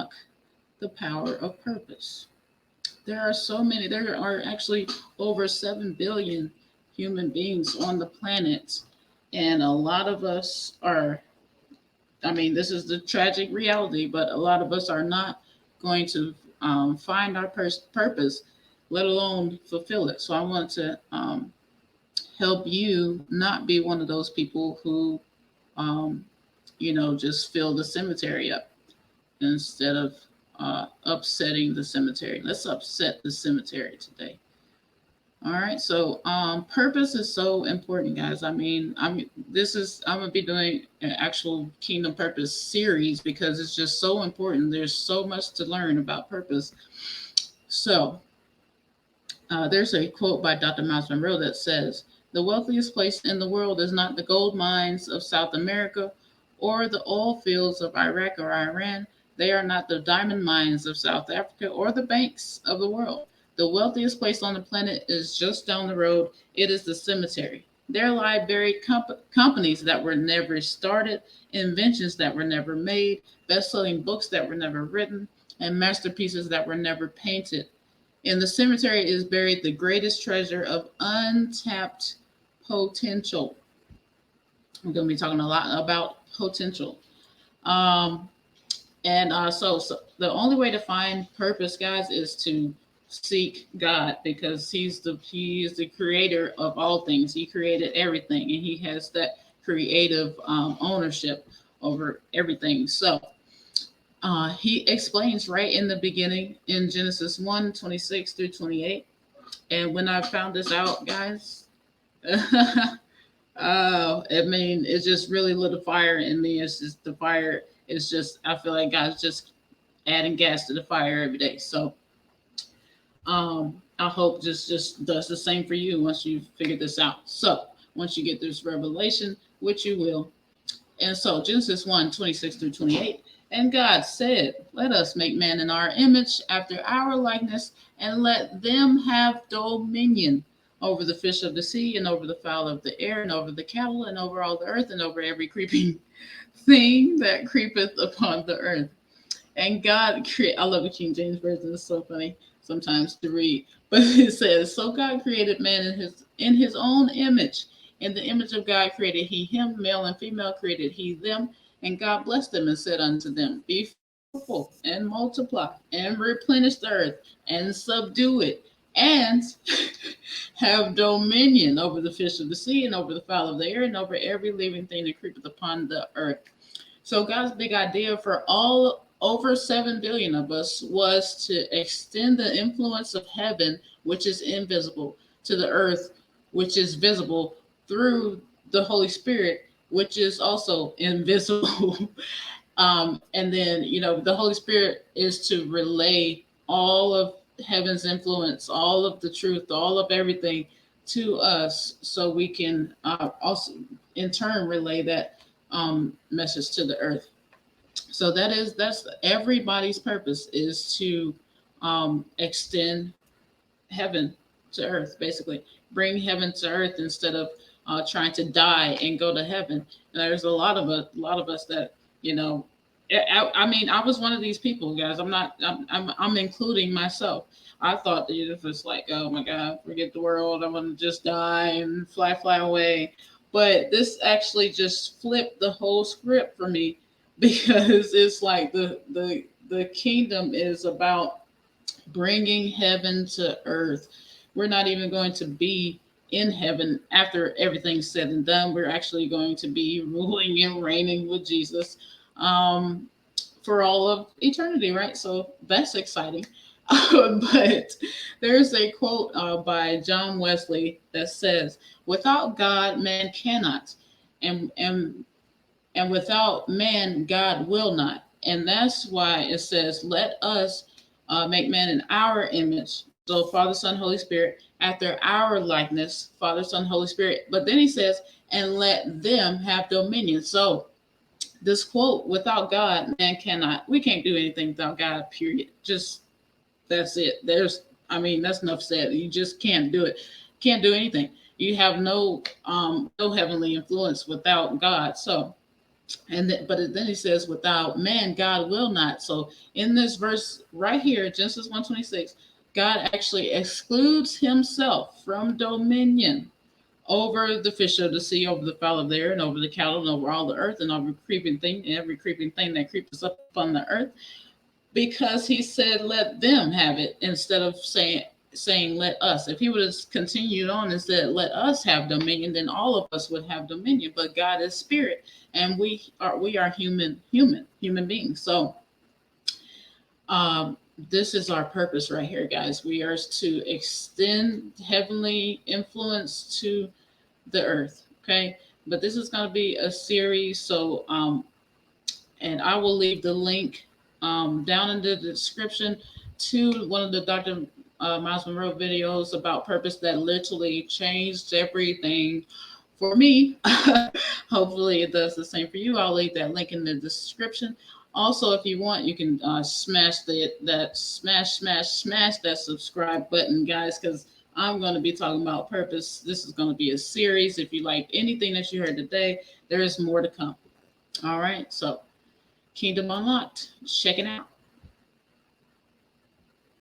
unlock the power of purpose. There are so many, there are actually over 7 billion human beings on the planet. And a lot of us are, I mean, this is the tragic reality, but a lot of us are not going to find our purpose, let alone fulfill it. So I want to help you not be one of those people who, um, just fill the cemetery up instead of upsetting the cemetery. Let's upset the cemetery today. All right. So purpose is so important, guys. I mean, I'm gonna be doing an actual Kingdom Purpose series because it's just so important. There's so much to learn about purpose. So there's a quote by Dr. Myles Munroe that says, "The wealthiest place in the world is not the gold mines of South America or the oil fields of Iraq or Iran. They are not the diamond mines of South Africa or the banks of the world. The wealthiest place on the planet is just down the road. It is the cemetery. There lie buried companies that were never started, inventions that were never made, best selling books that were never written, and masterpieces that were never painted. In the cemetery is buried the greatest treasure of untapped potential." We're going to be talking a lot about potential. Um, and the only way to find purpose, guys, is to seek God because he is the creator of all things. He created everything, and he has that creative ownership over everything. So he explains right in the beginning in Genesis 1:26 through 28. And when I found this out, guys, I mean, it just really lit a fire in me. It's just the fire is just, I feel like God's just adding gas to the fire every day. So I hope just does the same for you once you figure this out. So once you get this revelation, which you will. And so Genesis 1:26 through 28. And God said, "Let us make man in our image, after our likeness, and let them have dominion over the fish of the sea, and over the fowl of the air, and over the cattle, and over all the earth, and over every creeping thing that creepeth upon the earth." And God created, I love the King James Version, it's so funny sometimes to read. But it says, "So God created man in his own image. In the image of God created he him, male and female created he them. And God blessed them and said unto them, Be fruitful and multiply and replenish the earth and subdue it and have dominion over the fish of the sea and over the fowl of the air and over every living thing that creepeth upon the earth." So God's big idea for all over 7 billion of us was to extend the influence of heaven, which is invisible, to the earth, which is visible through the Holy Spirit, which is also invisible. And then, the Holy Spirit is to relay all of heaven's influence, all of the truth, all of everything to us so we can also in turn relay that message to the earth. So that's everybody's purpose, is to extend heaven to earth, basically bring heaven to earth instead of trying to die and go to heaven. And there's a lot of us that you know. I mean, I was one of these people, guys. I'm not. I'm including myself. I thought that it was like, oh my God, forget the world. I want to just die and fly away. But this actually just flipped the whole script for me because it's like the kingdom is about bringing heaven to earth. We're not even going to be in heaven after everything's said and done. We're actually going to be ruling and reigning with Jesus um, for all of eternity, right? So that's exciting. But there's a quote by John Wesley that says, "Without God, man cannot, and and and without man, God will not." And that's why it says, "Let us make man in our image." So Father, Son, Holy Spirit, after our likeness, Father, Son, Holy Spirit. But then he says, "And let them have dominion." So this quote, "Without God, man cannot." We can't do anything without God. Period. Just that's it. I mean, that's enough said. You just can't do it. Can't do anything. You have no heavenly influence without God. So But then he says, without man, God will not. So in this verse right here, Genesis 1:26, God actually excludes himself from dominion over the fish of the sea, over the fowl of the air, and over the cattle, and over all the earth, and over creeping thing, and every creeping thing that creeps up on the earth, because he said, "Let them have it," instead of saying "Let us." If he would have continued on and said, "Let us have dominion," then all of us would have dominion. But God is spirit, and we are human beings. So this is our purpose right here, guys. We are to extend heavenly influence to the earth. Okay, but this is going to be a series. So and I will leave the link down in the description to one of the Dr. Myles Munroe videos about purpose that literally changed everything for me. Hopefully, it does the same for you. I'll leave that link in the description. Also, if you want, you can smash that subscribe button, guys, because I'm going to be talking about purpose. This is going to be a series. If you like anything that you heard today, there is more to come. All right, so Kingdom Unlocked. Check it out.